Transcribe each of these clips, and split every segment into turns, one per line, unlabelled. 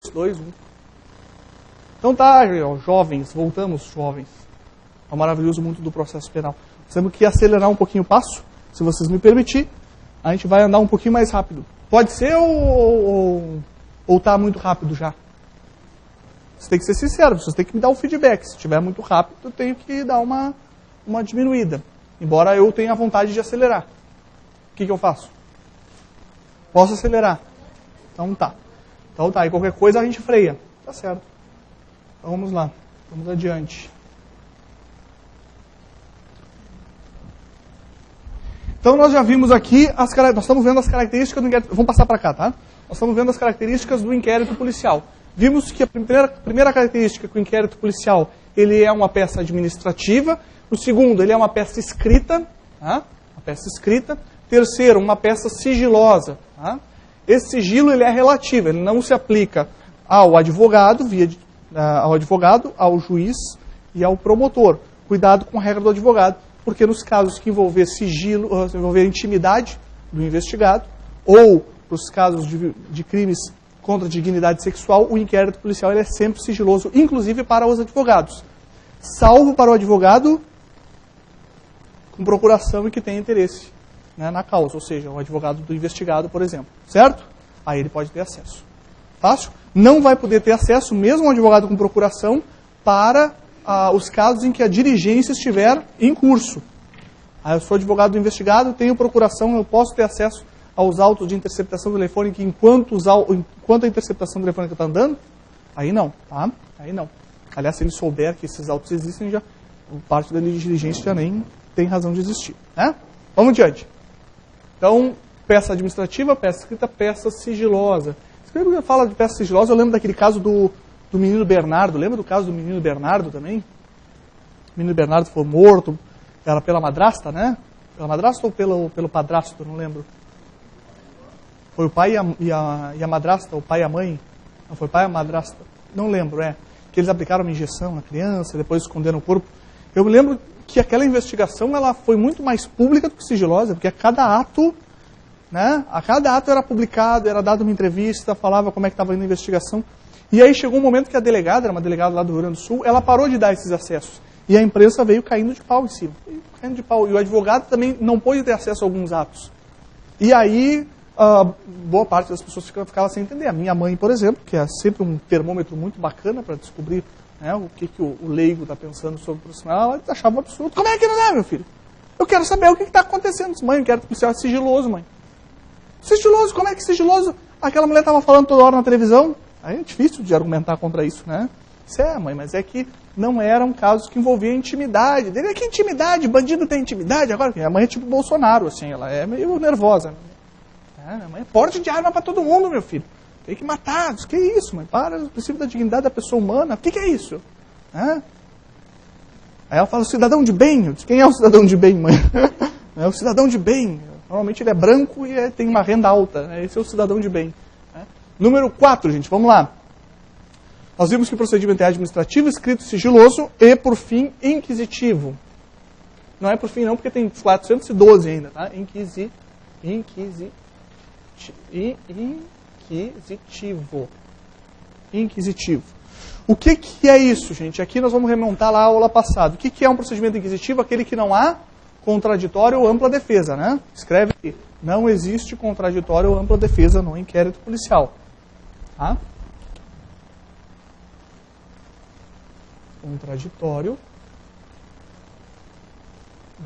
2, 1. Então tá, jovens, voltamos, jovens. É o maravilhoso mundo do processo penal. Nós temos que acelerar um pouquinho o passo, se vocês me permitirem. A gente vai andar um pouquinho mais rápido. Pode ser ou tá muito rápido já? Você tem que ser sincero, você tem que me dar um feedback. Se estiver muito rápido, eu tenho que dar uma diminuída. Embora eu tenha vontade de acelerar. O que eu faço? Posso acelerar? Então tá. E qualquer coisa a gente freia. Tá certo. Então vamos lá. Vamos adiante. Então nós já vimos aqui, nós estamos vendo as características do inquérito. Vamos passar para cá, tá? Nós estamos vendo as características do inquérito policial. Vimos que a primeira característica que o inquérito policial, ele é uma peça administrativa. O segundo, ele é uma peça escrita. Tá? Uma peça escrita. Terceiro, uma peça sigilosa. Tá? Esse sigilo ele é relativo, ele não se aplica ao advogado, ao juiz e ao promotor. Cuidado com a regra do advogado, porque nos casos que envolver sigilo, envolver intimidade do investigado, ou nos casos de crimes contra a dignidade sexual, o inquérito policial ele é sempre sigiloso, inclusive para os advogados. Salvo para o advogado com procuração e que tem interesse, né, na causa, ou seja, o advogado do investigado, por exemplo. Certo? Aí ele pode ter acesso. Fácil? Não vai poder ter acesso, mesmo um advogado com procuração, para os casos em que a diligência estiver em curso. Aí eu sou advogado do investigado, tenho procuração, eu posso ter acesso aos autos de interceptação telefônica enquanto a interceptação telefônica está andando? Aí não, tá? Aí não. Aliás, se ele souber que esses autos existem, já parte da diligência já nem tem razão de existir. Né? Vamos adiante. Então, peça administrativa, peça escrita, peça sigilosa. Quando eu falo de peça sigilosa, eu lembro daquele caso do menino Bernardo. Lembra do caso do menino Bernardo também? O menino Bernardo foi morto, era pela madrasta, né? Pela madrasta ou pelo padrasto, não lembro. Foi o pai e a madrasta, o pai e a mãe. Não, foi o pai e a madrasta. Não lembro, que eles aplicaram uma injeção na criança, depois esconderam o corpo. Eu me lembro que aquela investigação ela foi muito mais pública do que sigilosa, porque a cada ato era publicado, era dada uma entrevista, falava como é que estava indo a investigação. E aí chegou um momento que a delegada, era uma delegada lá do Rio Grande do Sul, ela parou de dar esses acessos. E a imprensa veio caindo de pau em cima. E o advogado também não pôde ter acesso a alguns atos. E aí, boa parte das pessoas ficava sem entender. A minha mãe, por exemplo, que é sempre um termômetro muito bacana para descobrir, né, o que o leigo está pensando sobre o profissional, ela achava um absurdo. Como é que não é, meu filho? Eu quero saber o que está acontecendo. Mãe, eu quero que é sigiloso, mãe. Sigiloso? Como é que sigiloso? Aquela mulher estava falando toda hora na televisão. Aí é difícil de argumentar contra isso, né? Isso mãe, mas é que não eram casos que envolviam intimidade. Dele, que intimidade? Bandido tem intimidade? Agora, a mãe é tipo Bolsonaro, assim, ela é meio nervosa. A mãe é porte de arma para todo mundo, meu filho. Tem que matar. Que é isso, mãe? Para o princípio da dignidade da pessoa humana. O que é isso? Aí ela fala, cidadão de bem. Eu disse, quem é o cidadão de bem, mãe? É o cidadão de bem. Normalmente ele é branco e tem uma renda alta. Esse é o cidadão de bem. Número 4, gente, vamos lá. Nós vimos que o procedimento é administrativo, escrito, sigiloso e, por fim, inquisitivo. Não é por fim não, porque tem 412 ainda, tá? Inquisitivo. O que é isso, gente? Aqui nós vamos remontar lá a aula passada. O que é um procedimento inquisitivo? Aquele que não há contraditório ou ampla defesa, né? Escreve aqui. Não existe contraditório ou ampla defesa no inquérito policial. Tá? Contraditório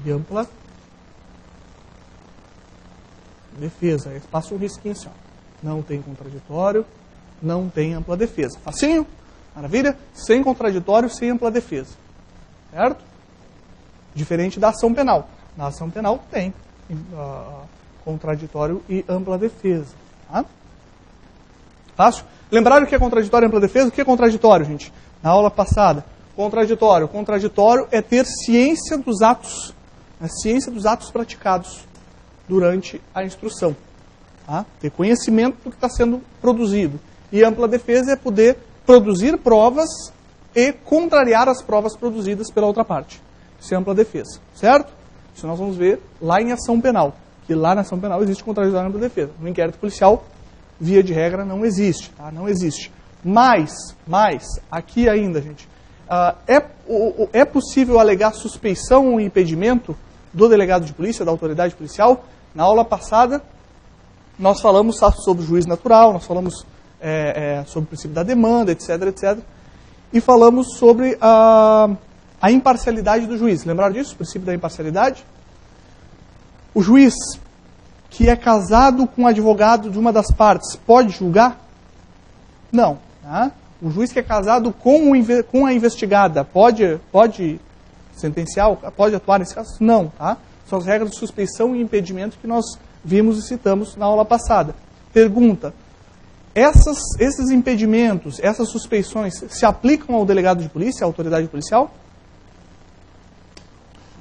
e ampla defesa. Aí passa um risquinho assim, ó. Não tem contraditório, não tem ampla defesa. Facinho? Maravilha? Sem contraditório, sem ampla defesa. Certo? Diferente da ação penal. Na ação penal tem contraditório e ampla defesa. Tá? Fácil? Lembraram o que é contraditório e ampla defesa? O que é contraditório, gente? Na aula passada. Contraditório. Contraditório é ter ciência dos atos. A ciência dos atos praticados durante a instrução. Tá? Ter conhecimento do que está sendo produzido. E ampla defesa é poder produzir provas e contrariar as provas produzidas pela outra parte. Isso é ampla defesa. Certo? Isso nós vamos ver lá em ação penal. Que lá na ação penal existe contraditório e ampla defesa. No inquérito policial, via de regra, não existe. Tá? Não existe. Mas, aqui ainda, gente, é possível alegar suspeição ou impedimento do delegado de polícia, da autoridade policial? Na aula passada, nós falamos sobre o juiz natural, nós falamos sobre o princípio da demanda, etc, etc. E falamos sobre a imparcialidade do juiz. Lembraram disso? O princípio da imparcialidade? O juiz que é casado com um advogado de uma das partes pode julgar? Não. Tá? O juiz que é casado com a investigada pode sentenciar, pode atuar nesse caso? Não. Tá? São as regras de suspeição e impedimento que nós vimos e citamos na aula passada. Pergunta: esses impedimentos, essas suspeições, se aplicam ao delegado de polícia, à autoridade policial?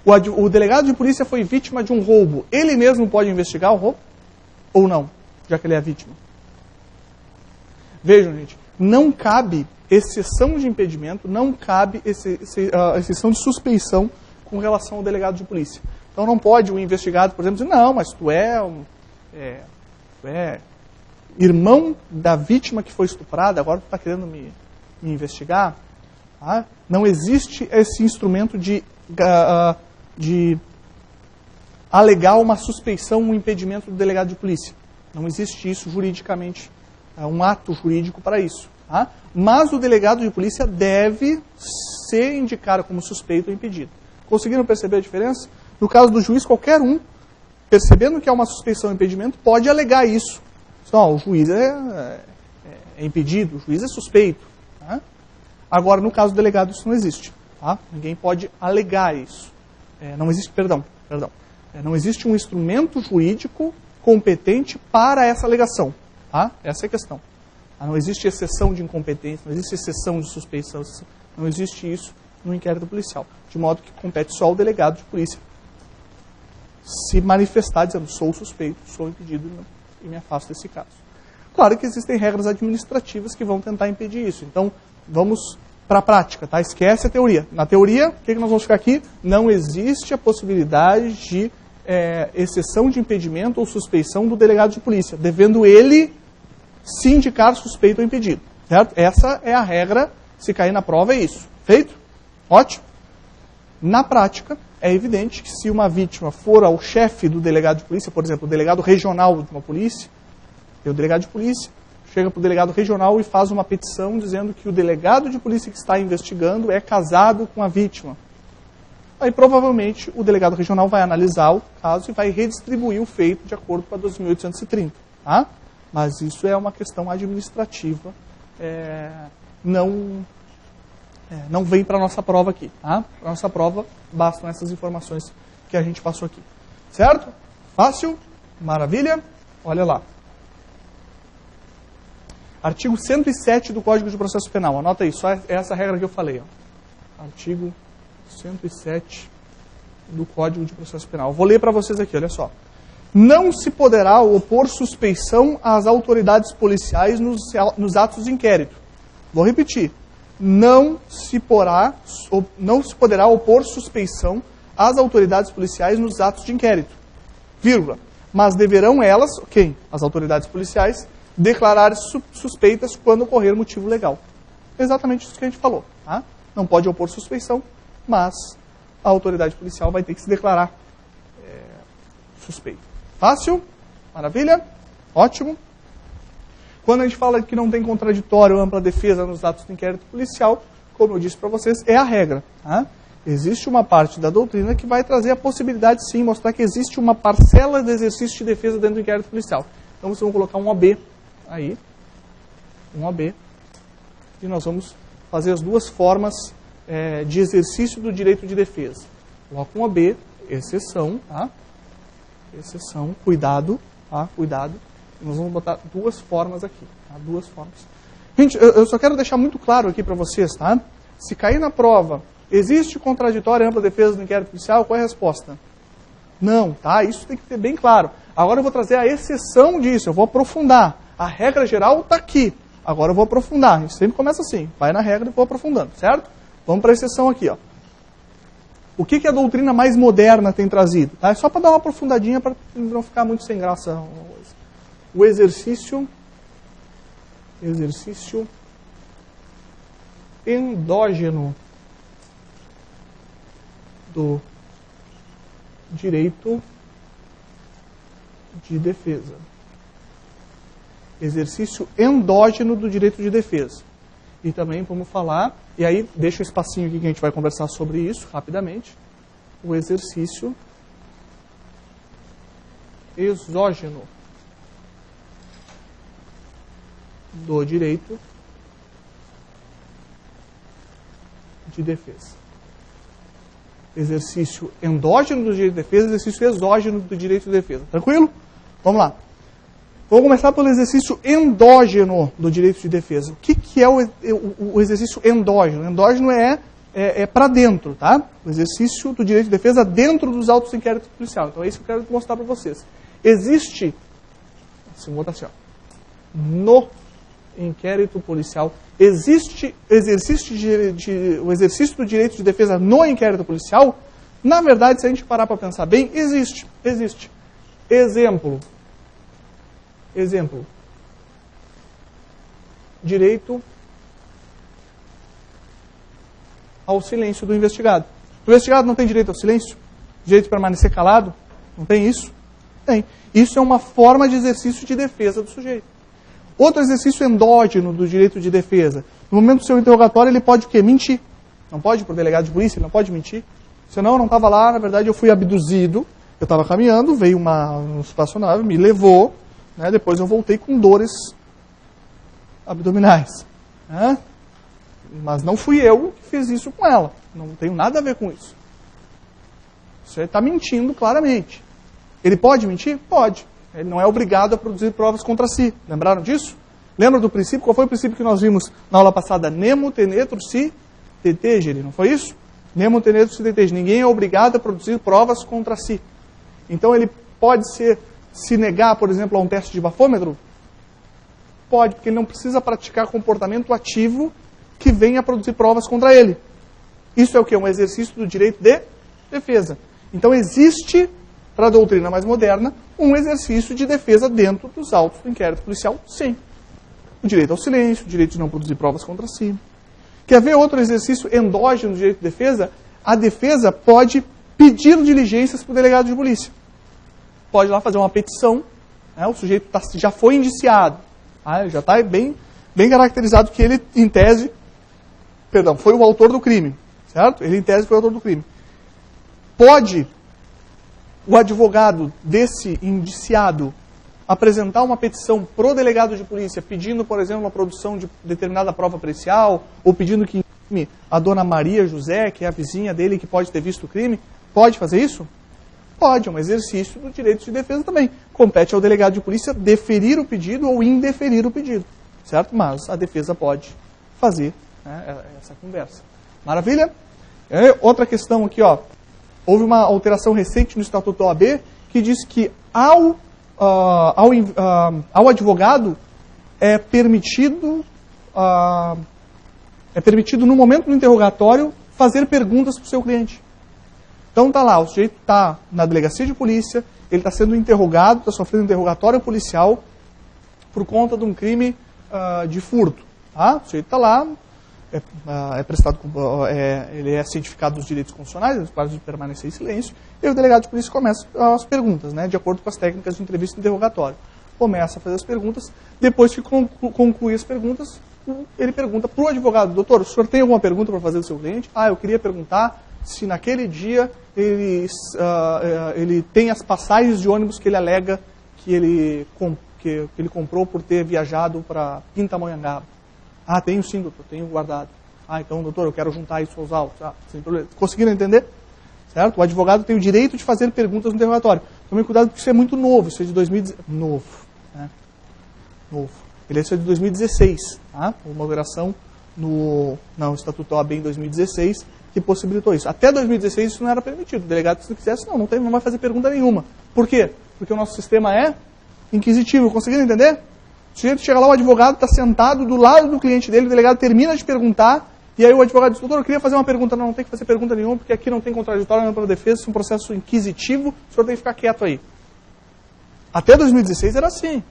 O delegado de polícia foi vítima de um roubo. Ele mesmo pode investigar o roubo? Ou não, já que ele é a vítima? Vejam, gente, não cabe exceção de impedimento, não cabe exceção de suspeição com relação ao delegado de polícia. Então não pode o investigado, por exemplo, dizer, não, mas tu é irmão da vítima que foi estuprada, agora tu está querendo me investigar. Tá? Não existe esse instrumento de alegar uma suspeição, um impedimento do delegado de polícia. Não existe isso juridicamente, um ato jurídico para isso. Tá? Mas o delegado de polícia deve ser indicado como suspeito ou impedido. Conseguiram perceber a diferença? No caso do juiz, qualquer um, percebendo que há uma suspeição ou impedimento, pode alegar isso. Então, o juiz é impedido, o juiz é suspeito. Tá? Agora, no caso do delegado, isso não existe. Tá? Ninguém pode alegar isso. Não existe, perdão. Não existe um instrumento jurídico competente para essa alegação. Tá? Essa é a questão. Não existe exceção de incompetência, não existe exceção de suspeição, não existe isso no inquérito policial. De modo que compete só ao delegado de polícia se manifestar dizendo, sou suspeito, sou impedido e me afasto desse caso. Claro que existem regras administrativas que vão tentar impedir isso. Então, vamos para a prática, tá? Esquece a teoria. Na teoria, o que nós vamos ficar aqui? Não existe a possibilidade de exceção de impedimento ou suspeição do delegado de polícia, devendo ele se indicar suspeito ou impedido. Certo? Essa é a regra, se cair na prova é isso. Feito? Ótimo. Na prática, é evidente que se uma vítima for ao chefe do delegado de polícia, por exemplo, o delegado regional de uma polícia, tem o delegado de polícia, chega para o delegado regional e faz uma petição dizendo que o delegado de polícia que está investigando é casado com a vítima. Aí provavelmente o delegado regional vai analisar o caso e vai redistribuir o feito de acordo com a 2.830. Tá? Mas isso é uma questão administrativa, não vem para a nossa prova aqui. Tá? Para a nossa prova bastam essas informações que a gente passou aqui. Certo? Fácil? Maravilha? Olha lá. Artigo 107 do Código de Processo Penal. Anota aí, só essa regra que eu falei. Ó. Artigo 107 do Código de Processo Penal. Vou ler para vocês aqui, olha só. Não se poderá opor suspeição às autoridades policiais nos atos de inquérito. Vou repetir. Não se poderá opor suspeição às autoridades policiais nos atos de inquérito. Vírgula. Mas deverão elas, quem? As autoridades policiais, declarar suspeitas quando ocorrer motivo legal. Exatamente isso que a gente falou. Tá? Não pode opor suspeição, mas a autoridade policial vai ter que se declarar suspeita. Fácil? Maravilha? Ótimo. Quando a gente fala que não tem contraditório ou ampla defesa nos atos de inquérito policial, como eu disse para vocês, é a regra. Tá? Existe uma parte da doutrina que vai trazer a possibilidade, sim, mostrar que existe uma parcela de exercício de defesa dentro do inquérito policial. Então vocês vão colocar um OB aí, um OB, e nós vamos fazer as duas formas de exercício do direito de defesa. Coloca um OB, exceção, tá? Exceção, cuidado, tá? Cuidado. Nós vamos botar duas formas aqui, tá? Duas formas. Gente, eu só quero deixar muito claro aqui para vocês, tá? Se cair na prova, existe contraditório e ampla defesa do inquérito policial, qual é a resposta? Não, tá? Isso tem que ter bem claro. Agora eu vou trazer a exceção disso, eu vou aprofundar. A regra geral está aqui. Agora eu vou aprofundar. A gente sempre começa assim, vai na regra e vou aprofundando, certo? Vamos para a exceção aqui, ó. O que a doutrina mais moderna tem trazido? Tá? É só para dar uma aprofundadinha, para não ficar muito sem graça. O exercício endógeno do direito de defesa. Exercício endógeno do direito de defesa. E também vamos falar, e aí deixa um espacinho aqui que a gente vai conversar sobre isso rapidamente, o exercício exógeno do direito de defesa. Exercício endógeno do direito de defesa, exercício exógeno do direito de defesa. Tranquilo? Vamos lá. Vamos começar pelo exercício endógeno do direito de defesa. O que é o exercício endógeno? Endógeno é para dentro, tá? O exercício do direito de defesa dentro dos autos de inquérito policial. Então é isso que eu quero mostrar para vocês. Existe, assim, vou botar assim, ó, no inquérito policial, existe o exercício do direito de defesa no inquérito policial? Na verdade, se a gente parar para pensar bem, existe. Exemplo. Direito ao silêncio do investigado. O investigado não tem direito ao silêncio? Direito de permanecer calado? Não tem isso? Tem. Isso é uma forma de exercício de defesa do sujeito. Outro exercício endógeno do direito de defesa. No momento do seu interrogatório, ele pode o quê? Mentir. Não pode, por delegado de polícia, ele não pode mentir. Senão, eu não estava lá, na verdade, eu fui abduzido. Eu estava caminhando, veio um espaçonave, me levou. Né, depois eu voltei com dores abdominais. Né? Mas não fui eu que fiz isso com ela. Não tenho nada a ver com isso. Você está mentindo claramente. Ele pode mentir? Pode. Ele não é obrigado a produzir provas contra si. Lembraram disso? Lembra do princípio? Qual foi o princípio que nós vimos na aula passada? Nemo tenetro si detegere. Não foi isso? Nemo tenetro si detegere. Ninguém é obrigado a produzir provas contra si. Então ele pode se negar, por exemplo, a um teste de bafômetro? Pode, porque ele não precisa praticar comportamento ativo que venha a produzir provas contra ele. Isso é o quê? Um exercício do direito de defesa. Então existe, para a doutrina mais moderna, um exercício de defesa dentro dos autos do inquérito policial? Sim. O direito ao silêncio, o direito de não produzir provas contra si. Quer ver outro exercício endógeno do direito de defesa? A defesa pode pedir diligências para o delegado de polícia. Pode ir lá fazer uma petição, né? O sujeito já foi indiciado, tá? Já está bem caracterizado que ele, em tese, foi o autor do crime, certo? Ele, em tese, foi o autor do crime. Pode o advogado desse indiciado apresentar uma petição pro delegado de polícia pedindo, por exemplo, a produção de determinada prova pericial ou pedindo que a dona Maria José, que é a vizinha dele que pode ter visto o crime, pode fazer isso? Pode, é um exercício do direito de defesa também. Compete ao delegado de polícia deferir o pedido ou indeferir o pedido, certo? Mas a defesa pode fazer, né, essa conversa. Maravilha? Outra questão aqui, ó. Houve uma alteração recente no Estatuto da OAB que diz que ao advogado é permitido no momento do interrogatório fazer perguntas para o seu cliente. Então está lá, o sujeito está na delegacia de polícia, ele está sendo interrogado, está sofrendo interrogatório policial por conta de um crime de furto. Tá? O sujeito está lá, ele é cientificado dos direitos constitucionais, dos prazos de permanecer em silêncio, e o delegado de polícia começa as perguntas, né, de acordo com as técnicas de entrevista e interrogatório. Começa a fazer as perguntas, depois que conclui as perguntas, ele pergunta para o advogado: doutor, o senhor tem alguma pergunta para fazer do seu cliente? Eu queria perguntar se naquele dia ele tem as passagens de ônibus que ele alega que ele comprou por ter viajado para Pindamonhangaba. Tenho sim, doutor, tenho guardado. Então, doutor, eu quero juntar isso aos autos. Sem problema. Conseguiram entender? Certo? O advogado tem o direito de fazer perguntas no interrogatório. Tomem cuidado porque isso é muito novo, isso é de 2016. Novo. Ele é de 2016, tá? Uma alteração no Estatuto da OAB em 2016 que possibilitou isso. Até 2016 isso não era permitido. O delegado, se não quisesse, não vai fazer pergunta nenhuma. Por quê? Porque o nosso sistema é inquisitivo. Conseguiram entender? O sujeito chega lá, o advogado está sentado do lado do cliente dele, o delegado termina de perguntar, e aí o advogado diz: doutor, eu queria fazer uma pergunta. Não tem que fazer pergunta nenhuma, porque aqui não tem contraditório, não é para defesa, isso é um processo inquisitivo, o senhor tem que ficar quieto aí. Até 2016 era assim.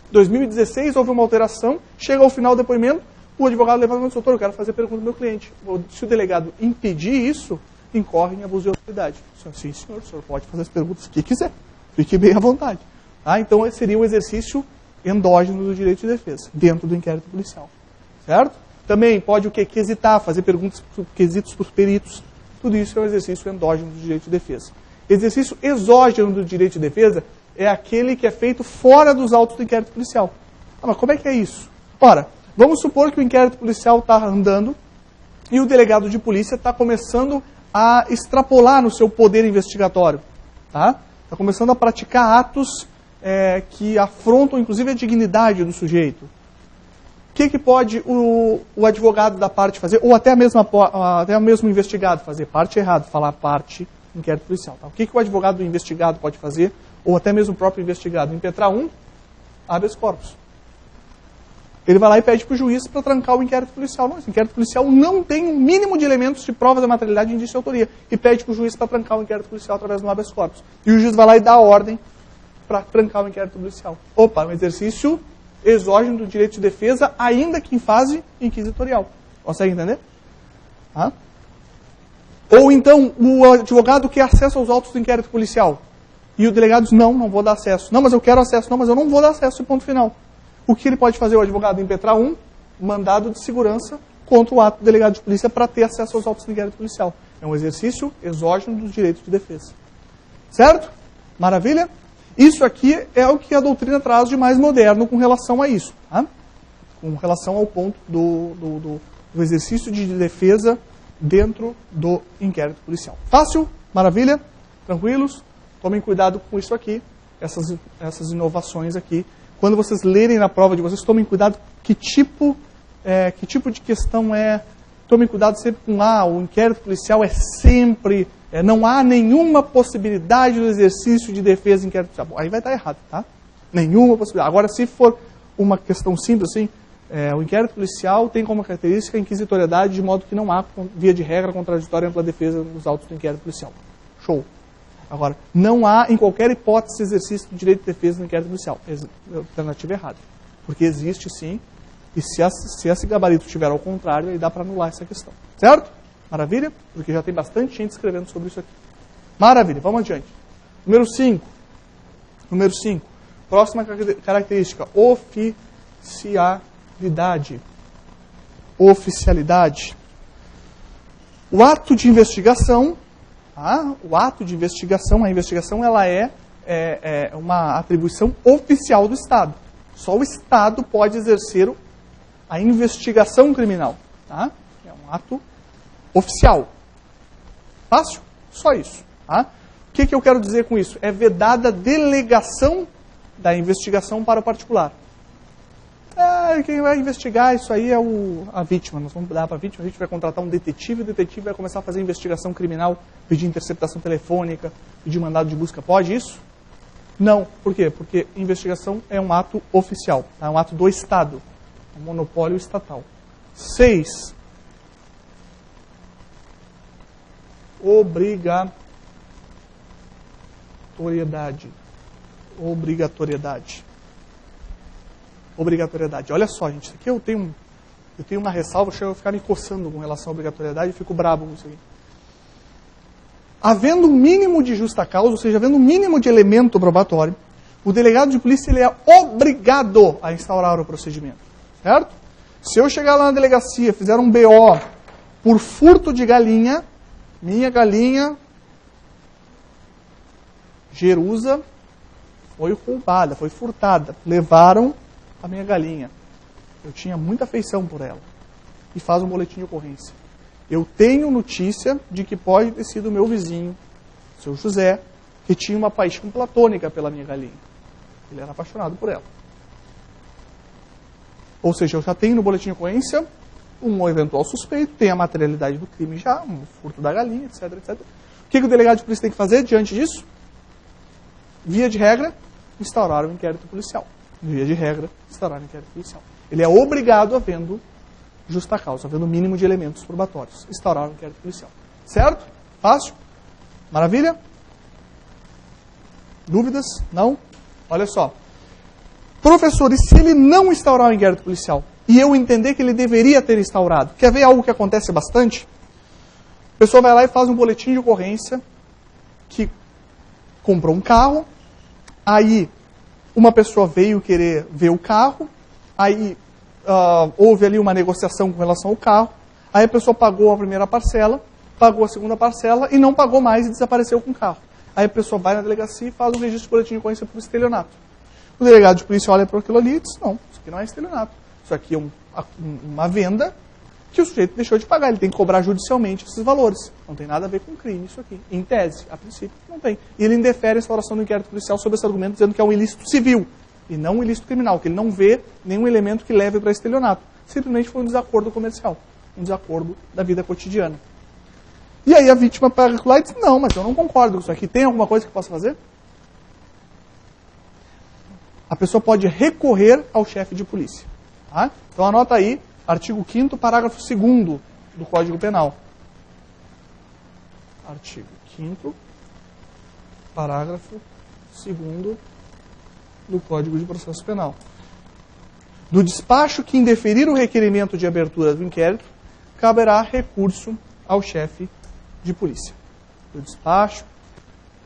2016 houve uma alteração, chega ao final do depoimento, O advogado levanta a mão e diz, doutor, eu quero fazer pergunta do meu cliente. Se o delegado impedir isso, incorre em abuso de autoridade. Sim, senhor, o senhor pode fazer as perguntas que quiser. Fique bem à vontade. Então, seria um exercício endógeno do direito de defesa, dentro do inquérito policial. Certo? Também pode o quê? Quesitar, fazer perguntas, quesitos para os peritos. Tudo isso é um exercício endógeno do direito de defesa. Exercício exógeno do direito de defesa é aquele que é feito fora dos autos do inquérito policial. Mas como é que é isso? Ora, vamos supor que o inquérito policial está andando e o delegado de polícia está começando a extrapolar no seu poder investigatório. Está começando a praticar atos que afrontam, inclusive, a dignidade do sujeito. O que pode o advogado da parte fazer, ou até mesmo o investigado fazer? Parte errado, falar parte do inquérito policial. Tá? O que o advogado do investigado pode fazer, ou até mesmo o próprio investigado? Impetrar habeas corpus. Ele vai lá e pede para o juiz para trancar o inquérito policial. Não, esse inquérito policial não tem um mínimo de elementos de prova da materialidade de indício de autoria. E pede para o juiz para trancar o inquérito policial através do habeas corpus. E o juiz vai lá e dá a ordem para trancar o inquérito policial. Opa, um exercício exógeno do direito de defesa, ainda que em fase inquisitorial. Consegue entender? Ou então, o advogado quer acesso aos autos do inquérito policial. E o delegado diz, não vou dar acesso. Não, mas eu quero acesso. Não, mas eu não vou dar acesso, e ponto final. O que ele pode fazer, o advogado? Impetrar mandado de segurança contra o ato do delegado de polícia para ter acesso aos autos do inquérito policial. É um exercício exógeno dos direitos de defesa. Certo? Maravilha? Isso aqui é o que a doutrina traz de mais moderno com relação a isso. Tá? Com relação ao ponto do exercício de defesa dentro do inquérito policial. Fácil? Maravilha? Tranquilos? Tomem cuidado com isso aqui, essas inovações aqui. Quando vocês lerem na prova de vocês, tomem cuidado que tipo de questão é. Tomem cuidado sempre com o inquérito policial é sempre... não há nenhuma possibilidade do exercício de defesa em inquérito policial. Bom, aí vai estar errado, tá? Nenhuma possibilidade. Agora, se for uma questão simples assim, o inquérito policial tem como característica a inquisitoriedade, de modo que não há, via de regra, contraditória ampla defesa nos autos do inquérito policial. Show. Agora, não há, em qualquer hipótese, exercício do direito de defesa no inquérito policial. Alternativa errada. Porque existe sim, e se esse gabarito estiver ao contrário, aí dá para anular essa questão. Certo? Maravilha? Porque já tem bastante gente escrevendo sobre isso aqui. Maravilha, vamos adiante. Número 5. Próxima característica, oficialidade. Oficialidade. O ato de investigação, a investigação ela é uma atribuição oficial do Estado. Só o Estado pode exercer a investigação criminal. Tá? É um ato oficial. Fácil? Só isso. Tá? O que eu quero dizer com isso? É vedada a delegação da investigação para o particular. Quem vai investigar isso aí é a vítima. Nós vamos dar para a vítima, a gente vai contratar um detetive, o detetive vai começar a fazer investigação criminal, pedir interceptação telefônica, pedir mandado de busca. Pode isso? Não. Por quê? Porque investigação é um ato oficial, é um ato do Estado, um monopólio estatal. 6. Obrigatoriedade. Olha só, gente, isso aqui eu tenho uma ressalva, chega a ficar me coçando com relação à obrigatoriedade e fico bravo com isso aqui. Havendo um mínimo de justa causa, ou seja, havendo um mínimo de elemento probatório, o delegado de polícia ele é obrigado a instaurar o procedimento. Certo? Se eu chegar lá na delegacia, fizer um BO por furto de galinha, minha galinha, Jerusa, foi roubada, foi furtada. Levaram a minha galinha. Eu tinha muita afeição por ela. E faz um boletim de ocorrência. Eu tenho notícia de que pode ter sido o meu vizinho, o seu José, que tinha uma paixão platônica pela minha galinha. Ele era apaixonado por ela. Ou seja, eu já tenho no boletim de ocorrência um eventual suspeito, tem a materialidade do crime já, um furto da galinha, etc, etc. O que o delegado de polícia tem que fazer diante disso? Via de regra, instaurar o inquérito policial. Via de regra, instaurar o inquérito policial. Ele é obrigado, havendo justa causa, havendo o mínimo de elementos probatórios, instaurar o inquérito policial. Certo? Fácil? Maravilha? Dúvidas? Não? Olha só. Professor, e se ele não instaurar o inquérito policial? e eu entender que ele deveria ter instaurado. Quer ver algo que acontece bastante? A pessoa vai lá e faz um boletim de ocorrência que comprou um carro, aí uma pessoa veio querer ver o carro, aí houve ali uma negociação com relação ao carro, aí a pessoa pagou a primeira parcela, pagou a segunda parcela e não pagou mais e desapareceu com o carro. Aí a pessoa vai na delegacia e faz um registro de boletim de ocorrência por estelionato. O delegado de polícia olha para aquilo ali e diz, não, isso aqui não é estelionato. Isso aqui é uma venda que o sujeito deixou de pagar. Ele tem que cobrar judicialmente esses valores. Não tem nada a ver com crime isso aqui. Em tese, a princípio, não tem. E ele indefere a instauração do inquérito policial sob esse argumento, dizendo que é um ilícito civil e não um ilícito criminal, que ele não vê nenhum elemento que leve para estelionato. Simplesmente foi um desacordo comercial, um desacordo da vida cotidiana. E aí a vítima pega lá e diz, não, mas eu não concordo com isso aqui. Tem alguma coisa que eu possa fazer? A pessoa pode recorrer ao chefe de polícia. Tá? Então anota aí, artigo 5º, parágrafo 2º do Código Penal. Artigo 5º, parágrafo 2º do Código de Processo Penal. Do despacho que indeferir o requerimento de abertura do inquérito, caberá recurso ao chefe de polícia. Do despacho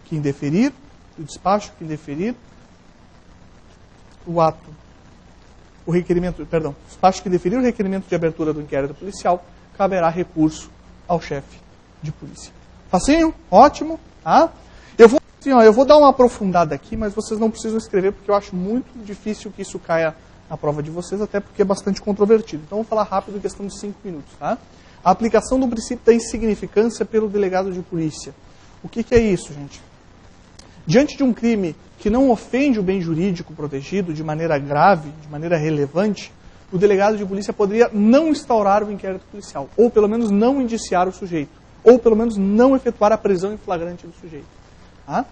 que indeferir despacho que indeferir o requerimento de abertura do inquérito policial, caberá recurso ao chefe de polícia. Facinho? Ótimo. Tá? Eu vou dar uma aprofundada aqui, mas vocês não precisam escrever, porque eu acho muito difícil que isso caia na prova de vocês, até porque é bastante controvertido. Então, vou falar rápido em questão de 5 minutos. Tá? A aplicação do princípio da insignificância pelo delegado de polícia. O que é isso, gente? Diante de um crime que não ofende o bem jurídico protegido de maneira grave, de maneira relevante, o delegado de polícia poderia não instaurar o inquérito policial, ou pelo menos não indiciar o sujeito, ou pelo menos não efetuar a prisão em flagrante do sujeito. Tá?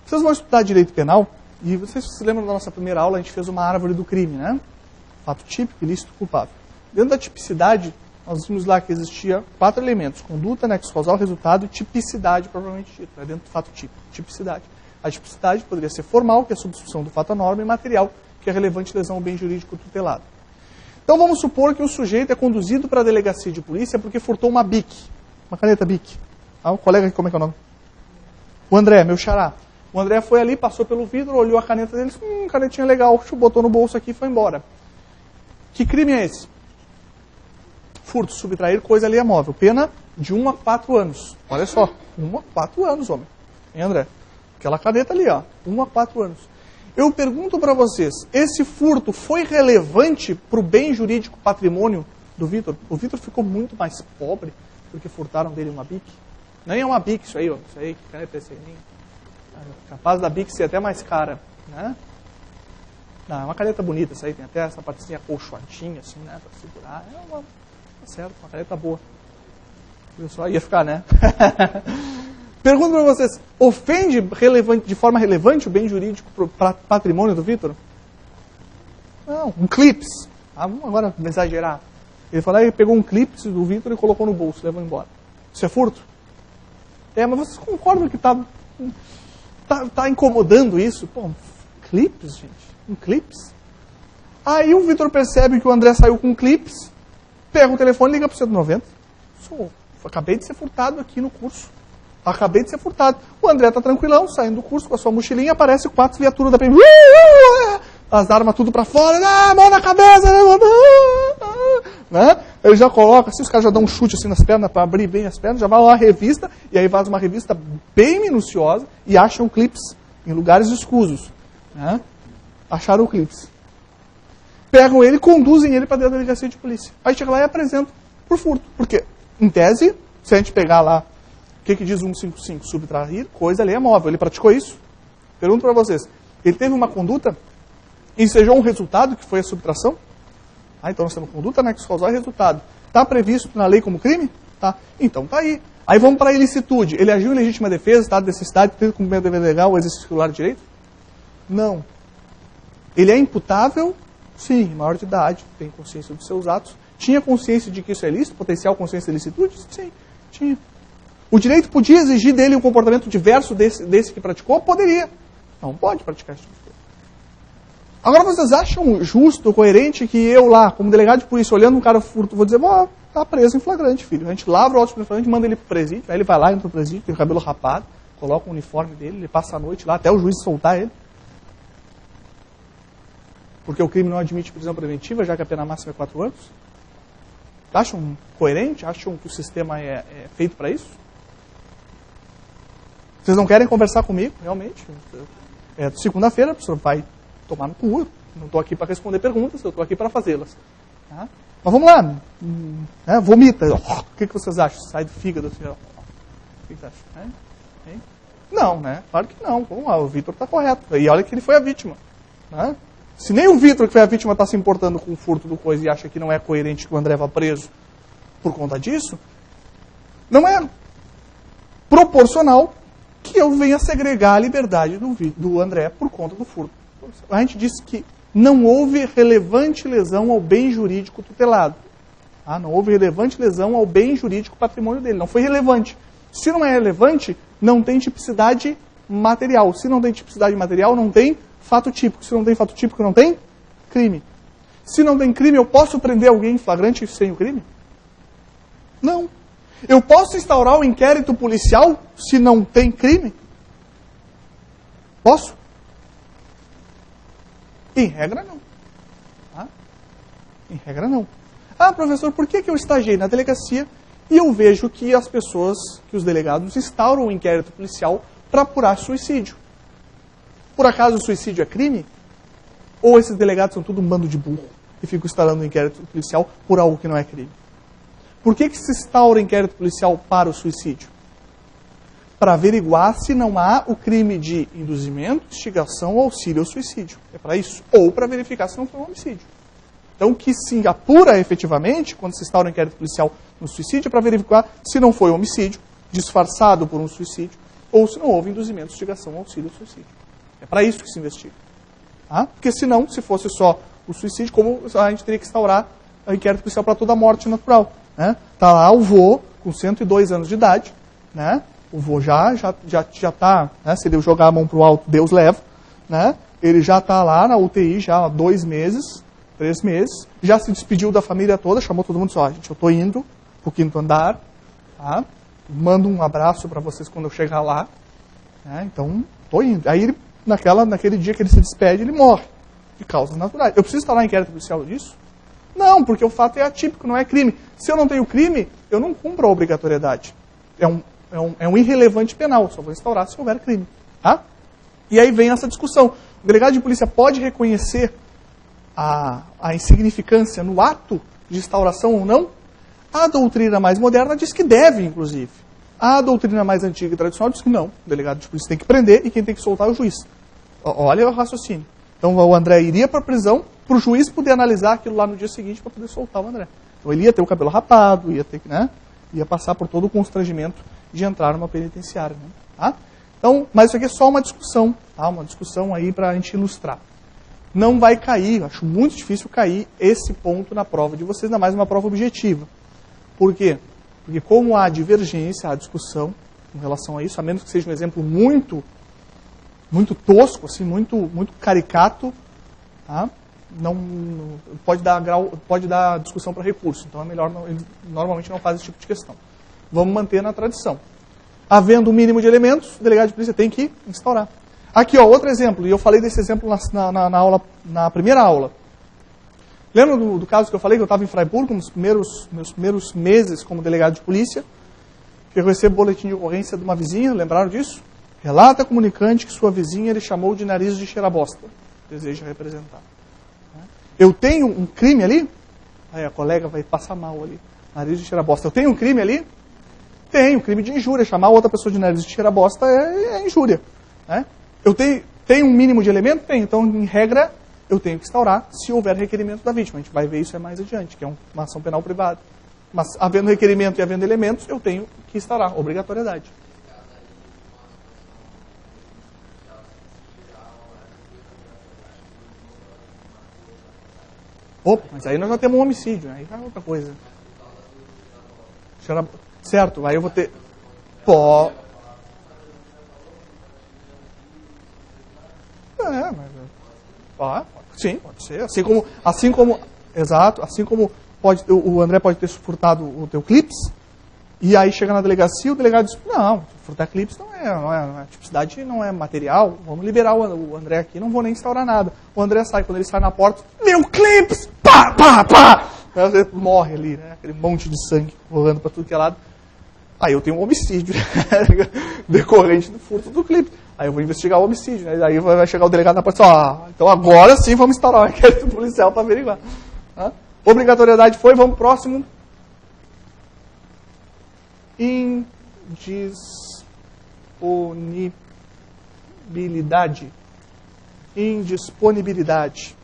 Vocês vão estudar direito penal, e vocês se lembram da nossa primeira aula, a gente fez uma árvore do crime, né? Fato típico, ilícito, culpável. Dentro da tipicidade, nós vimos lá que existia 4 elementos: conduta, nexo causal, resultado e tipicidade, propriamente dito. É dentro do fato típico, tipicidade. A tipicidade poderia ser formal, que é a substituição do fato à norma, e material, que é relevante lesão ao bem jurídico tutelado. Então vamos supor que o sujeito é conduzido para a delegacia de polícia porque furtou uma BIC, uma caneta BIC. O colega aqui, como é que é o nome? O André, meu xará. O André foi ali, passou pelo vidro, olhou a caneta dele, disse, canetinha legal, botou no bolso aqui e foi embora. Que crime é esse? Furto, subtrair coisa alheia móvel. Pena de 1 a 4 anos. Olha só, 1 a 4 anos, homem. Hein, André? Aquela caneta ali, ó, 1 a 4 anos. Eu pergunto para vocês, esse furto foi relevante para o bem jurídico patrimônio do Vitor? O Vitor ficou muito mais pobre porque furtaram dele uma BIC? Nem é uma BIC isso aí, ó. Isso aí, que caneta é essa aí? Capaz da BIC ser até mais cara, né? Não, é uma caneta bonita essa aí, tem até essa partezinha acolchoadinha, assim, né, para segurar. Tá certo, uma caneta boa. Eu só ia ficar, né? Pergunto para vocês, ofende de forma relevante o bem jurídico para patrimônio do Vitor? Não, um clips. Vamos agora exagerar. Ele falou, ele pegou um clips do Vitor e colocou no bolso, levou embora. Isso é furto? Mas vocês concordam que tá incomodando isso? Pô, clips, gente. Um clips? Aí o Vitor percebe que o André saiu com um clips, pega o telefone e liga para o 190. Acabei de ser furtado aqui no curso. Acabei de ser furtado. O André está tranquilão, saindo do curso com a sua mochilinha, aparece 4 viaturas da PM. As armas tudo para fora, mão na cabeça, né? Ele já coloca, assim, os caras já dão um chute assim nas pernas para abrir bem as pernas, já vai lá uma revista, e aí faz uma revista bem minuciosa e acham clips em lugares escusos. Né? Acharam o clips. Pegam ele e conduzem ele para dentro da delegacia de polícia. Aí chega lá e apresentam por furto. Porque, em tese, se a gente pegar lá, o que diz 155? Subtrair coisa alheia móvel. Ele praticou isso? Pergunto para vocês. Ele teve uma conduta e ensejou um resultado, que foi a subtração? Então nós temos conduta, nexo causal e resultado. Está previsto na lei como crime? Tá. Então tá aí. Aí vamos para a ilicitude. Ele agiu em legítima defesa, estado de necessidade, tendo como dever legal o exercício titular de direito? Não. Ele é imputável? Sim, maior de idade, tem consciência dos seus atos. Tinha consciência de que isso é ilícito? Potencial consciência de ilicitude? Sim, tinha. O direito podia exigir dele um comportamento diverso desse que praticou? Poderia. Não pode praticar esse tipo de coisa. Agora, vocês acham justo, coerente, que eu lá, como delegado de polícia, olhando um cara furto, vou dizer, tá preso em flagrante, filho. A gente lavra o auto em flagrante, manda ele pro presídio, aí ele vai lá, entra no presídio, tem o cabelo rapado, coloca o uniforme dele, ele passa a noite lá, até o juiz soltar ele. Porque o crime não admite prisão preventiva, já que a pena máxima é 4 anos. Acham coerente? Acham que o sistema é feito para isso? Vocês não querem conversar comigo, realmente? Segunda-feira, o professor vai tomar no cu. Não estou aqui para responder perguntas, eu estou aqui para fazê-las. Tá? Mas vamos lá. Vomita. O que vocês acham? Sai do fígado assim. O que vocês acham? Não, né? Claro que não. Vamos lá, o Vitor está correto. E olha que ele foi a vítima. Né? Se nem o Vitor, que foi a vítima, está se importando com o furto do coisa e acha que não é coerente que o André vá preso por conta disso, não é proporcional que eu venha segregar a liberdade do André por conta do furto. A gente disse que não houve relevante lesão ao bem jurídico tutelado. Tá? Não houve relevante lesão ao bem jurídico patrimônio dele. Não foi relevante. Se não é relevante, não tem tipicidade material. Se não tem tipicidade material, não tem fato típico. Se não tem fato típico, não tem crime. Se não tem crime, eu posso prender alguém em flagrante sem o crime? Não. Eu posso instaurar um inquérito policial se não tem crime? Posso? Em regra, não. Tá? Em regra, não. Ah, professor, por que eu estagiei na delegacia e eu vejo que as pessoas, que os delegados, instauram um inquérito policial para apurar suicídio? Por acaso o suicídio é crime? Ou esses delegados são tudo um bando de burro e ficam instalando um inquérito policial por algo que não é crime? Por que se instaura inquérito policial para o suicídio? Para averiguar se não há o crime de induzimento, instigação ou auxílio ao suicídio. É para isso. Ou para verificar se não foi um homicídio. Então, o que se apura efetivamente, quando se instaura um inquérito policial no suicídio, é para verificar se não foi um homicídio, disfarçado por um suicídio, ou se não houve induzimento, instigação ou auxílio ao suicídio. É para isso que se investiga. Tá? Porque senão, se fosse só o suicídio, como a gente teria que instaurar o inquérito policial para toda a morte natural. Né? Tá lá o vô, com 102 anos de idade, né? O vô já está, né? Se ele jogar a mão para o alto, Deus leva, né? Ele já está lá na UTI já há 2 meses, 3 meses, já se despediu da família toda, chamou todo mundo só, gente, eu estou indo para o 5º andar, tá? Mando um abraço para vocês quando eu chegar lá, né? Então, estou indo. Aí, ele, naquele dia que ele se despede, ele morre, de causas naturais. Eu preciso instalar inquérito policial disso? Não, porque o fato é atípico, não é crime. Se eu não tenho crime, eu não cumpro a obrigatoriedade. É um irrelevante penal, só vou instaurar se houver crime. Tá? E aí vem essa discussão. O delegado de polícia pode reconhecer a insignificância no ato de instauração ou não? A doutrina mais moderna diz que deve, inclusive. A doutrina mais antiga e tradicional diz que não. O delegado de polícia tem que prender e quem tem que soltar é o juiz. Olha o raciocínio. Então o André iria para a prisão para o juiz poder analisar aquilo lá no dia seguinte para poder soltar o André. Então ele ia ter o cabelo rapado, ia ter, né? Ia passar por todo o constrangimento de entrar numa penitenciária. Né? Tá? Então, mas isso aqui é só uma discussão, tá? Uma discussão aí para a gente ilustrar. Não vai cair, acho muito difícil cair esse ponto na prova de vocês, ainda mais uma prova objetiva. Por quê? Porque como há divergência, há discussão em relação a isso, a menos que seja um exemplo muito tosco, assim, muito caricato, tá? Não pode dar discussão para recurso. Então é melhor, normalmente não faz esse tipo de questão. Vamos manter na tradição. Havendo o mínimo de elementos, o delegado de polícia tem que instaurar. Aqui, ó, outro exemplo, e eu falei desse exemplo na primeira aula. Lembra do caso que eu falei que eu estava em Freiburg, meus primeiros meses como delegado de polícia, que eu recebo boletim de ocorrência de uma vizinha, lembraram disso? Relata a comunicante que sua vizinha ele chamou de nariz de cheirabosta. Deseja representar. Eu tenho um crime ali? Aí a colega vai passar mal ali. Nariz de cheirabosta. Eu tenho um crime ali? Tenho, crime de injúria. Chamar outra pessoa de nariz de cheirabosta é injúria. Né? Eu tenho um mínimo de elemento? Tenho. Então, em regra, eu tenho que instaurar se houver requerimento da vítima. A gente vai ver isso mais adiante, que é uma ação penal privada. Mas, havendo requerimento e havendo elementos, eu tenho que instaurar. Obrigatoriedade. Opa, mas aí nós já temos um homicídio, aí vai outra coisa. Certo, aí eu vou ter... Sim, pode ser. Exato, assim como o André pode ter furtado o teu clips, e aí chega na delegacia, o delegado diz, não, furtar clips não é tipicidade, não é material, vamos liberar o André aqui, não vou nem instaurar nada. O André sai, quando ele sai na porta, meu clips, pá, pá, pá! Ele morre ali, né? Aquele monte de sangue rolando para tudo que é lado. Aí eu tenho um homicídio decorrente do furto do clipe. Aí eu vou investigar o homicídio, né? Aí vai chegar o delegado na porta e falar, então agora sim vamos instaurar um inquérito policial para averiguar. Obrigatoriedade foi, vamos pro próximo. Indisponibilidade.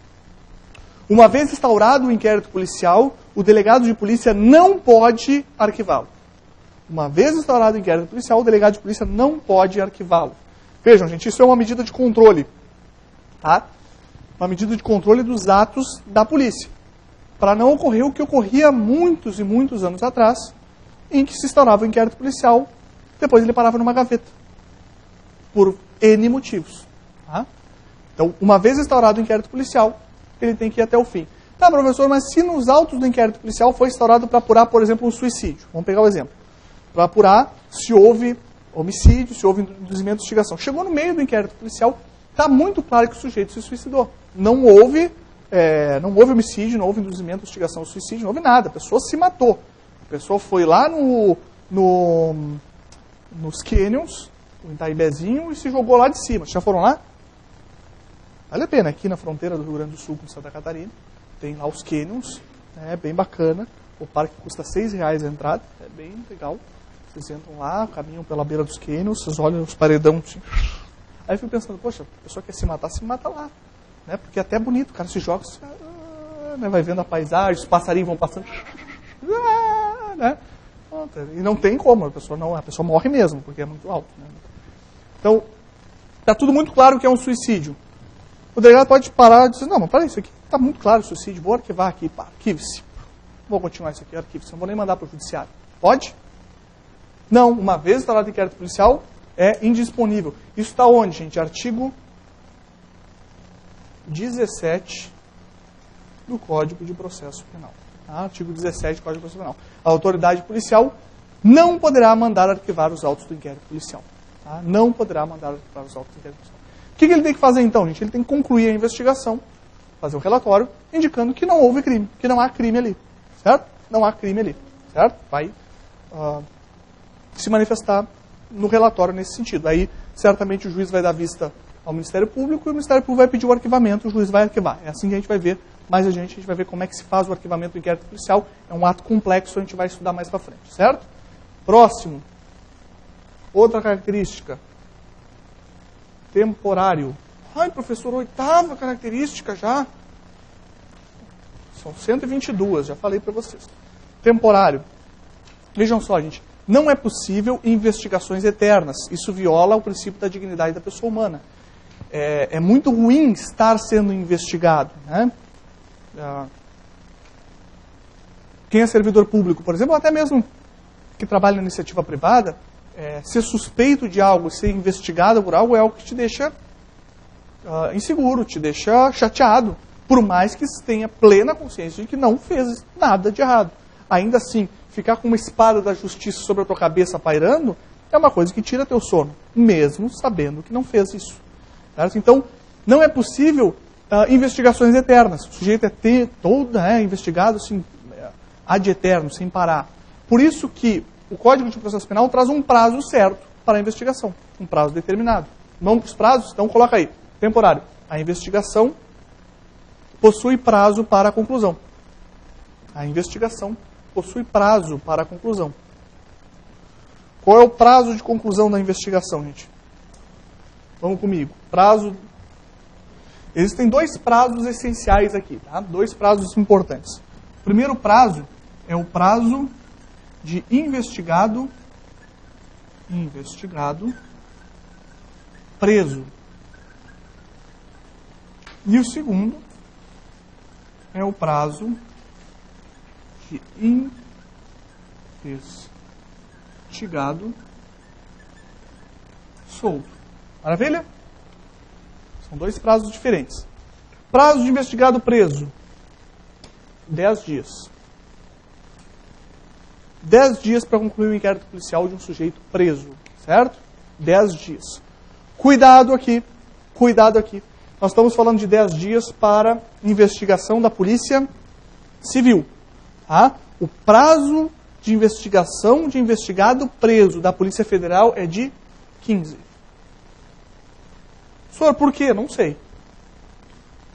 Uma vez instaurado o inquérito policial, o delegado de polícia não pode arquivá-lo. Uma vez instaurado o inquérito policial, o delegado de polícia não pode arquivá-lo. Vejam, gente, isso é uma medida de controle. Tá? Uma medida de controle dos atos da polícia. Para não ocorrer o que ocorria muitos e muitos anos atrás, em que se instaurava o inquérito policial, depois ele parava numa gaveta. Por N motivos. Tá? Então, uma vez instaurado o inquérito policial, ele tem que ir até o fim. Tá, professor, mas se nos autos do inquérito policial foi instaurado para apurar, por exemplo, um suicídio. Vamos pegar o exemplo. Para apurar se houve homicídio, se houve induzimento de instigação. Chegou no meio do inquérito policial, está muito claro que o sujeito se suicidou. Não houve homicídio, não houve induzimento de instigação ao suicídio, não houve nada. A pessoa se matou. A pessoa foi lá nos canyons, no Itaibezinho, e se jogou lá de cima. Já foram lá? Vale a pena, aqui na fronteira do Rio Grande do Sul com Santa Catarina, tem lá os canyons, é bem bacana, o parque custa R$6 a entrada, é bem legal, vocês entram lá, caminham pela beira dos canyons, vocês olham os paredão assim, aí eu fico pensando, poxa, a pessoa quer se mata lá, né? Porque até é bonito, o cara se joga, né? Vai vendo a paisagem, os passarinhos vão passando, né? E não tem como, a pessoa morre mesmo, porque é muito alto, né? Então, está tudo muito claro que é um suicídio. O delegado pode parar e dizer, não, mas peraí, isso aqui está muito claro, suicídio, vou arquivar aqui, pá, arquive-se. Vou continuar isso aqui, arquive-se, não vou nem mandar para o judiciário. Pode? Não, uma vez instalado o inquérito policial, é indisponível. Isso está onde, gente? Artigo 17 do Código de Processo Penal. Tá? Artigo 17 do Código de Processo Penal. A autoridade policial não poderá mandar arquivar os autos do inquérito policial. Tá? Não poderá mandar arquivar os autos do inquérito policial. O que ele tem que fazer então, gente? Ele tem que concluir a investigação, fazer um relatório, indicando que não houve crime, que não há crime ali. Certo? Não há crime ali. Certo? Vai se manifestar no relatório nesse sentido. Aí, certamente, o juiz vai dar vista ao Ministério Público e o Ministério Público vai pedir o arquivamento, o juiz vai arquivar. É assim que a gente vai ver mais adiante, a gente vai ver como é que se faz o arquivamento do inquérito policial. É um ato complexo, a gente vai estudar mais para frente. Certo? Próximo. Outra característica. Temporário. Ai, professor, 8ª característica já. São 122, já falei para vocês. Temporário. Vejam só, gente. Não é possível investigações eternas. Isso viola o princípio da dignidade da pessoa humana. É muito ruim estar sendo investigado. Né? Quem é servidor público, por exemplo, até mesmo que trabalha na iniciativa privada, ser suspeito de algo, ser investigado por algo é algo que te deixa inseguro, te deixa chateado, por mais que tenha plena consciência de que não fez nada de errado. Ainda assim, ficar com uma espada da justiça sobre a tua cabeça pairando é uma coisa que tira teu sono, mesmo sabendo que não fez isso. Certo? Então, não é possível investigações eternas. O sujeito é investigado assim, ad eterno, sem parar. Por isso que o Código de Processo Penal traz um prazo certo para a investigação, um prazo determinado. Vamos para os prazos? Então coloca aí, temporário. A investigação possui prazo para a conclusão. A investigação possui prazo para a conclusão. Qual é o prazo de conclusão da investigação, gente? Vamos comigo. Prazo. Existem 2 prazos essenciais aqui, tá? 2 prazos importantes. O primeiro prazo é o prazo de investigado preso. E o segundo é o prazo de investigado solto. Maravilha? São 2 prazos diferentes. Prazo de investigado preso. 10 dias. 10 dias para concluir o inquérito policial de um sujeito preso. Certo? 10 dias. Cuidado aqui. Cuidado aqui. Nós estamos falando de 10 dias para investigação da Polícia Civil. Tá? O prazo de investigação de investigado preso da Polícia Federal é de 15. Senhor, por quê? Não sei.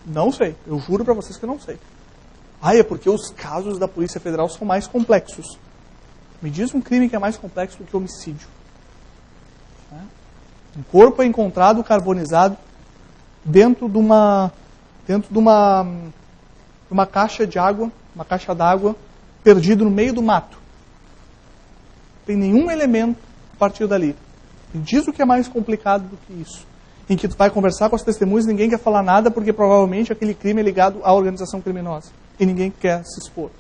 Não sei. Eu juro para vocês que não sei. Ah, é porque os casos da Polícia Federal são mais complexos. Me diz um crime que é mais complexo do que homicídio. Um corpo é encontrado carbonizado dentro de uma caixa de água, uma caixa d'água, perdido no meio do mato. Não tem nenhum elemento a partir dali. Me diz o que é mais complicado do que isso. Em que tu vai conversar com as testemunhas e ninguém quer falar nada porque provavelmente aquele crime é ligado à organização criminosa. E ninguém quer se expor.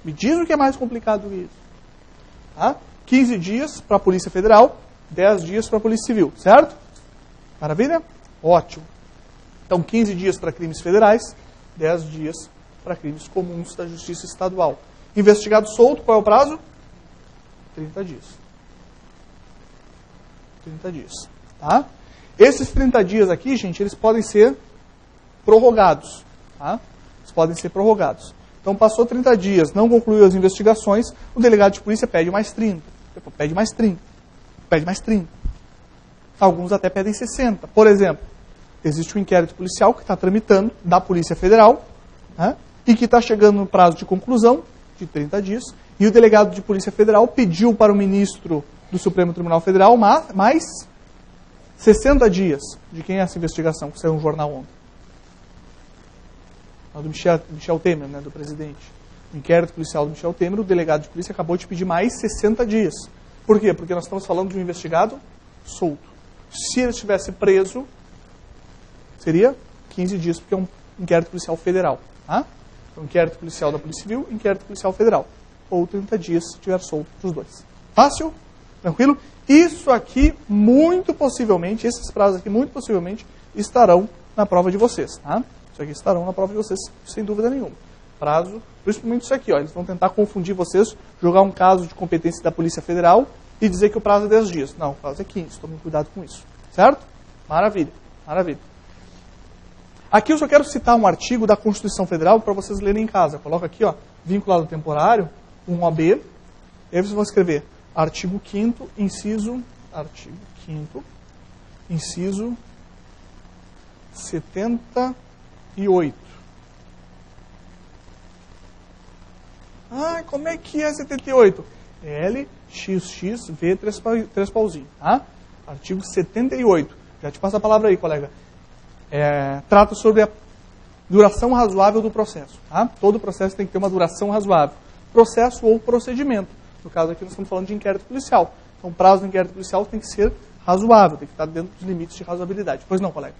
Me diz o que é mais complicado do que isso. Tá? 15 dias para a Polícia Federal, 10 dias para a Polícia Civil, certo? Maravilha? Ótimo. Então, 15 dias para crimes federais, 10 dias para crimes comuns da Justiça Estadual. Investigado solto, qual é o prazo? 30 dias. 30 dias. Tá? Esses 30 dias aqui, gente, eles podem ser prorrogados. Tá? Eles podem ser prorrogados. Então, passou 30 dias, não concluiu as investigações, o delegado de polícia pede mais 30. Pede mais 30. Pede mais 30. Alguns até pedem 60. Por exemplo, existe um inquérito policial que está tramitando da Polícia Federal, né, e que está chegando no prazo de conclusão de 30 dias, e o delegado de Polícia Federal pediu para o ministro do Supremo Tribunal Federal mais 60 dias. De quem é essa investigação que saiu no jornal ontem? Do Michel Temer, né, do presidente. O inquérito policial do Michel Temer, o delegado de polícia acabou de pedir mais 60 dias. Por quê? Porque nós estamos falando de um investigado solto. Se ele estivesse preso, seria 15 dias, porque é um inquérito policial federal. Tá? Então, inquérito policial da Polícia Civil, inquérito policial federal. Ou 30 dias se estiver solto os dois. Fácil? Tranquilo? Isso aqui, muito possivelmente, esses prazos aqui, muito possivelmente, estarão na prova de vocês. Tá? Isso aqui estarão na prova de vocês, sem dúvida nenhuma. Prazo, principalmente isso aqui, ó, eles vão tentar confundir vocês, jogar um caso de competência da Polícia Federal e dizer que o prazo é 10 dias. Não, o prazo é 15, tomem cuidado com isso. Certo? Maravilha, maravilha. Aqui eu só quero citar um artigo da Constituição Federal para vocês lerem em casa. Coloca aqui, ó, vinculado temporário, 1AB, e aí vocês vão escrever artigo 5º, inciso 78. Ah, como é que é 78? LXXV 3 pauzinho, tá? Artigo 78. Já te passo a palavra aí, colega. Trata sobre a duração razoável do processo, tá? Todo processo tem que ter uma duração razoável. Processo ou procedimento. No caso aqui nós estamos falando de inquérito policial. Então o prazo do inquérito policial tem que ser razoável, tem que estar dentro dos limites de razoabilidade. Pois não, colega?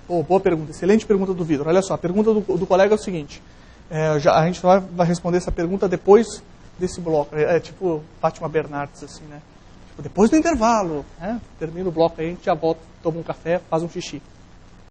Oh, boa pergunta, excelente pergunta do Vitor. Olha só, a pergunta do colega é o seguinte, a gente vai responder essa pergunta depois desse bloco, tipo Fátima Bernardes, assim, né? Tipo, depois do intervalo, né? Termina o bloco aí, a gente já volta, toma um café, faz um xixi.